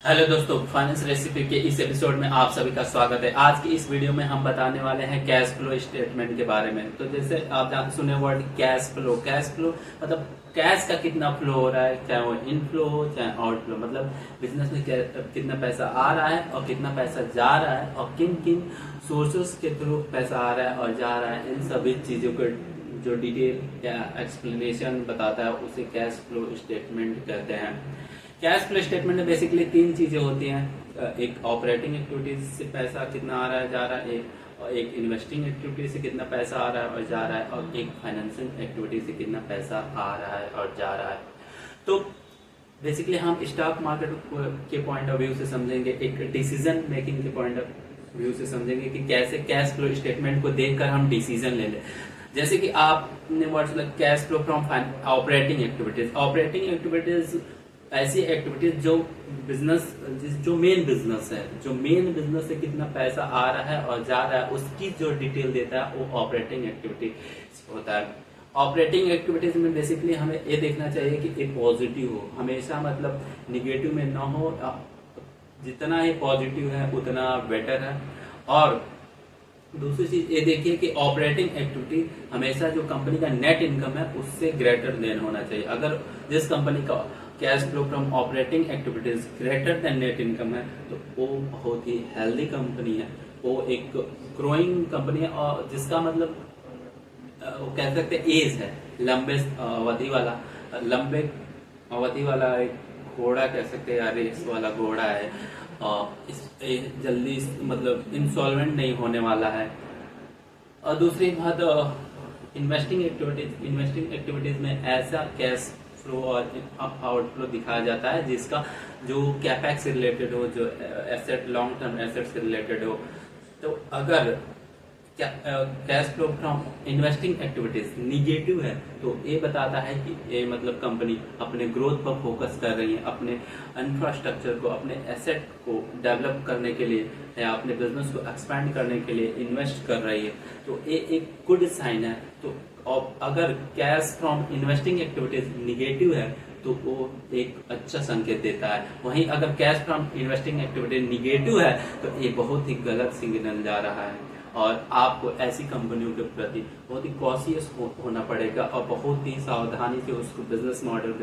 Hello दोस्तों, finance recipe के इस एपिसोड में आप सभी का स्वागत है। आज की इस वीडियो में हम बताने वाले हैं कैश फ्लो स्टेटमेंट के बारे में। तो जैसे आप जान सुने वर्ड कैश फ्लो मतलब कैश का कितना फ्लो हो रहा है, चाहे वो इनफ्लो हो चाहे आउटफ्लो, मतलब बिजनेस में कितना पैसा आ रहा है और कितना पैसा जा रहा है और किन किन सोर्सेस के थ्रू पैसा आ रहा है और जा रहा है। इन सभी चीजों को जो डिटेल या एक्सप्लेनेशन बताता है उसे कैश फ्लो स्टेटमेंट कहते हैं। कैश फ्लो स्टेटमेंट में बेसिकली तीन चीजें होती हैं। एक ऑपरेटिंग एक्टिविटीज से पैसा कितना आ रहा है जा रहा है, एक इन्वेस्टिंग एक्टिविटी से कितना पैसा आ रहा है और जा रहा है, और एक फाइनेंसिंग एक्टिविटी से कितना पैसा आ रहा है और जा रहा है। तो बेसिकली हम स्टॉक मार्केट के पॉइंट ऑफ व्यू से समझेंगे, एक डिसीजन मेकिंग के पॉइंट ऑफ व्यू से समझेंगे कि कैसे कैश फ्लो स्टेटमेंट को देखकर हम डिसीजन ले लें। जैसे कि आपने word cash flow from operating activities ऐसी एक्टिविटीज जो मेन बिजनेस है कितना पैसा आ रहा है और जा रहा है, उसकी जो डिटेल देता है वो ऑपरेटिंग एक्टिविटी होता है। ऑपरेटिंग एक्टिविटीज में बेसिकली हमें ये देखना चाहिए कि ये पॉजिटिव हो, हमेशा मतलब निगेटिव में ना हो। जितना ही पॉजिटिव है उतना बेटर है। और दूसरी चीज ये देखिए कि ऑपरेटिंग एक्टिविटी हमेशा जो कंपनी का नेट इनकम है उससे ग्रेटर देन होना चाहिए। अगर जिस कंपनी का cash flow from operating activities greater than net income है तो वो बहुत ही हेल्दी कंपनी है, वो एक ग्रोइंग कंपनी है, और जिसका मतलब वो कह सकते हैं एज है, लंबे अवधि वाला एक घोड़ा कह सकते हैं, या रेस वाला घोड़ा है, जल्दी मतलब इंसॉल्वेंट नहीं होने वाला है। और दूसरी बात इन्वेस्टिंग एक्टिविटीज में ऐसा कैश फ्लो और आउटफ्लो दिखाया जाता है जिसका जो कैपेक्स से रिलेटेड हो, जो एसेट लॉन्ग टर्म एसेट से रिलेटेड हो। तो अगर cash flow from investing activities negative है तो ये बताता है कि ये मतलब कंपनी अपने ग्रोथ पर फोकस कर रही है, अपने इंफ्रास्ट्रक्चर को, अपने एसेट को डेवलप करने के लिए या अपने बिजनेस को एक्सपैंड करने के लिए इन्वेस्ट कर रही है। तो ये एक गुड साइन है। तो अगर cash from investing activities negative है तो वो एक अच्छा संकेत देता है। वहीं अगर cash from investing activities negative है तो ये बहुत ही गलत सिग्नल जा रहा है, और आपको ऐसी कंपनियों के प्रति बहुत ही कॉशियस होना पड़ेगा और बहुत ही सावधानी से उसको बिजनेस मॉडल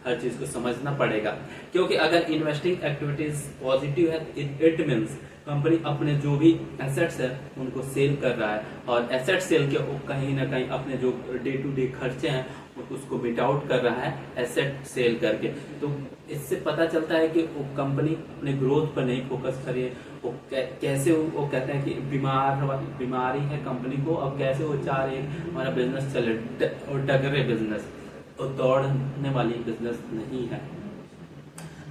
हर चीज को समझना पड़ेगा। क्योंकि अगर इन्वेस्टिंग एक्टिविटीज पॉजिटिव है इट मीन्स कंपनी अपने जो भी एसेट्स है उनको सेल कर रहा है, और एसेट सेल के कहीं ना कहीं अपने जो डे टू डे खर्चे हैं उसको मिट आउट कर रहा है एसेट सेल करके। तो इससे पता चलता है कि वो कंपनी अपने ग्रोथ पर नहीं फोकस कर रही है। वो कैसे वो कहते हैं कि बीमारी है कंपनी को, अब कैसे वो चाह रहे हैं हमारा बिजनेस चले, और डगरे बिजनेस और दौड़ने वाली बिजनेस नहीं है।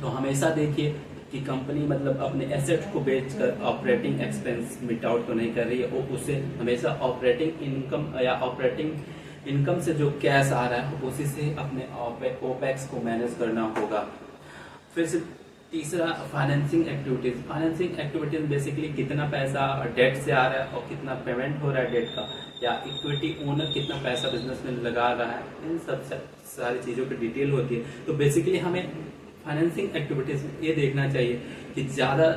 तो हमेशा देखिए कि कंपनी मतलब अपने एसेट को बेचकर ऑपरेटिंग एक्सपेंस मिट आउट तो नहीं कर रही है, वो उसे हमेशा ऑपरेटिंग इनकम या ऑपरेटिंग इनकम से जो कैश आ रहा है उसी से अपने ओपेक्स को मैनेज करना होगा। फिर से तीसरा फाइनेंसिंग एक्टिविटीज बेसिकली कितना पैसा डेट से आ रहा है और कितना पेमेंट हो रहा है डेट का, या इक्विटी ओनर कितना पैसा बिजनेस में लगा रहा है, इन सब सारी चीजों की डिटेल होती है। तो बेसिकली हमें फाइनेंसिंग एक्टिविटीज में ये देखना चाहिए कि ज्यादा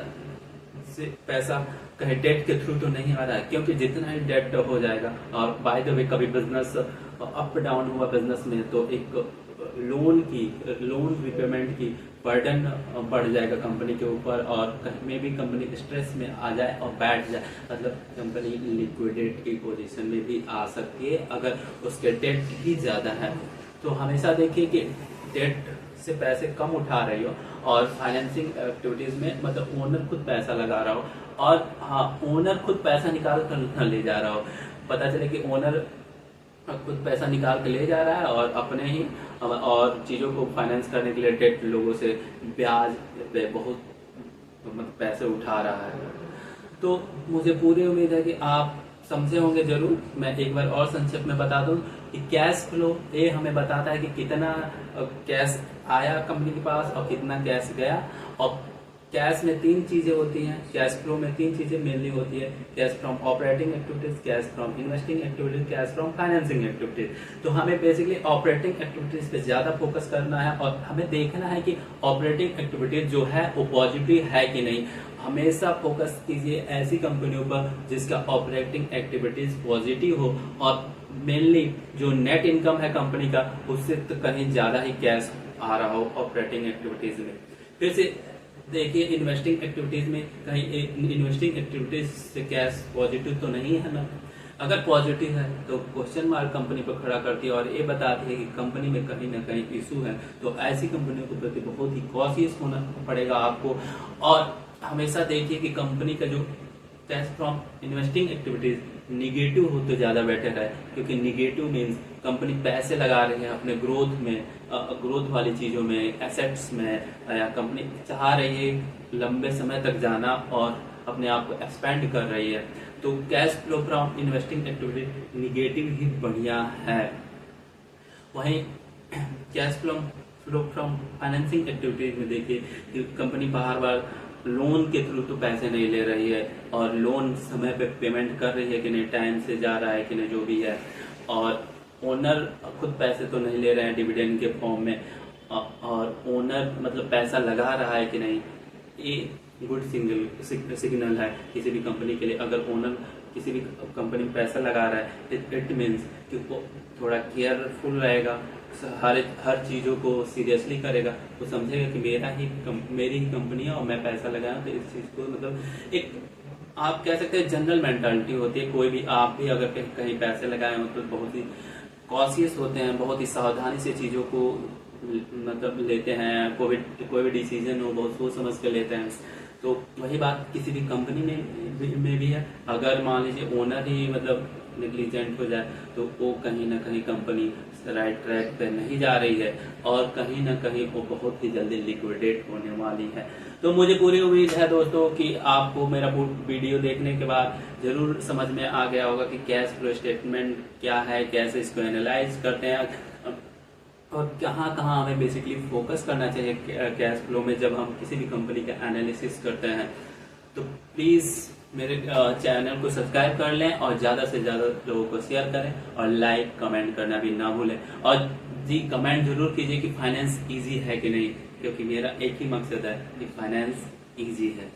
से पैसा कहीं डेट के थ्रू तो नहीं आ रहा है, क्योंकि जितना ही डेट हो जाएगा, और बाय द वे कभी बिजनेस अप डाउन हुआ बिजनेस में तो एक लोन रिपेमेंट की बर्डन बढ़ जाएगा कंपनी के ऊपर, और कहीं में भी कंपनी स्ट्रेस में आ जाए और बैठ जाए, मतलब कंपनी लिक्विडेट की पोजीशन में भी आ सकती है अगर उसके डेट ही ज्यादा है। तो हमेशा देखिए कि डेट से पैसे कम उठा रही हो, और फाइनेंसिंग एक्टिविटीज में मतलब ओनर खुद पैसा लगा रहा हो, और हाँ ओनर खुद पैसा निकाल कर ले जा रहा हो। पता चले कि ओनर खुद पैसा निकाल के ले जा रहा है और अपने ही और चीजों को फाइनेंस करने के लिए डेट लोगों से ब्याज पे बहुत मतलब पैसे उठा रहा है। तो मुझे पूरी उम्मीद है कि आप समझे होंगे जरूर। मैं एक बार और संक्षेप में बता दूं कि कैश फ्लो ये हमें बताता है कि कितना कैश आया कंपनी के पास और कितना कैश गया, और कैश में तीन चीजें होती हैं, कैश फ्लो में तीन चीजें मेनली होती है, cash from operating activities, cash from investing activities, cash from financing activities. तो हमें बेसिकली ऑपरेटिंग एक्टिविटीज पे ज्यादा फोकस करना है और हमें देखना है कि ऑपरेटिंग एक्टिविटीज जो है वो पॉजिटिव है कि नहीं। हमेशा फोकस कीजिए ऐसी कंपनियों पर जिसका ऑपरेटिंग एक्टिविटीज पॉजिटिव हो और मेनली जो नेट इनकम है कंपनी का उससे तो कहीं ज्यादा ही कैश आ रहा हो ऑपरेटिंग एक्टिविटीज में। फिर से देखिए इन्वेस्टिंग एक्टिविटीज में कहीं इन्वेस्टिंग एक्टिविटीज से कैश पॉजिटिव तो नहीं है ना। अगर पॉजिटिव है तो क्वेश्चन मार्क कंपनी पर खड़ा करती है और ये बताती है कि कंपनी में कहीं ना कहीं इशू है। तो ऐसी कंपनियों के प्रति बहुत ही कॉशियस होना पड़ेगा आपको। और हमेशा देखिए कि कंपनी का जो cash from investing activities negative हो तो ज्यादा बेटर है, क्योंकि निगेटिव मीन्स कंपनी पैसे लगा रही है अपने ग्रोथ में, ग्रोथ वाली चीजों में, एसेट्स में, या कंपनी चाह रही है लंबे समय तक जाना और अपने आप को एक्सपेंड कर रही है। तो cash flow from investing activity negative ही बढ़िया है। वहीं cash flow from financing activities में देखिए कि कंपनी बार बार लोन के थ्रू तो पैसे नहीं ले रही है और लोन समय पे पेमेंट कर रही है कि नहीं, टाइम से जा रहा है कि नहीं, जो भी है। और ओनर खुद पैसे तो नहीं ले रहे हैं डिविडेंड के फॉर्म में, और ओनर मतलब पैसा लगा रहा है कि नहीं, ये गुड सिग्नल है किसी भी कंपनी के लिए। अगर ओनर किसी भी कंपनी में पैसा लगा रहा है इट मीन्स कि वो थोड़ा केयरफुल रहेगा, हर चीजों को सीरियसली करेगा। वो समझेगा कि मेरी ही कंपनी है और मैं पैसा लगाया, तो इस चीज को मतलब एक आप कह सकते हैं जनरल मेंटालिटी होती है। कोई भी आप भी अगर कहीं पैसे लगाए हो तो बहुत ही कॉशियस होते हैं, बहुत ही सावधानी से चीजों को मतलब लेते हैं। कोई भी डिसीजन हो बहुत सोच समझ कर लेते हैं। तो वही बात किसी भी कंपनी में भी है। अगर मान लीजिए ओनर ही मतलब नेग्लिजेंट हो जाए तो वो कहीं ना कहीं कंपनी राइट ट्रैक पे नहीं जा रही है और कहीं ना कहीं वो बहुत ही जल्दी लिक्विडेट होने वाली है। तो मुझे पूरी उम्मीद है दोस्तों कि आपको मेरा वीडियो देखने के बाद जरूर समझ में आ गया होगा कि कैश फ्लो स्टेटमेंट क्या है, कैसे इसको एनालाइज करते हैं और कहाँ कहाँ हमें बेसिकली फोकस करना चाहिए कैश फ्लो में जब हम किसी भी कंपनी का एनालिसिस करते हैं। तो प्लीज मेरे चैनल को सब्सक्राइब कर लें और ज्यादा से ज्यादा लोगों को शेयर करें और लाइक कमेंट करना भी ना भूलें। और जी कमेंट जरूर कीजिए कि फाइनेंस इजी है कि नहीं, क्योंकि मेरा एक ही मकसद है कि फाइनेंस इजी है।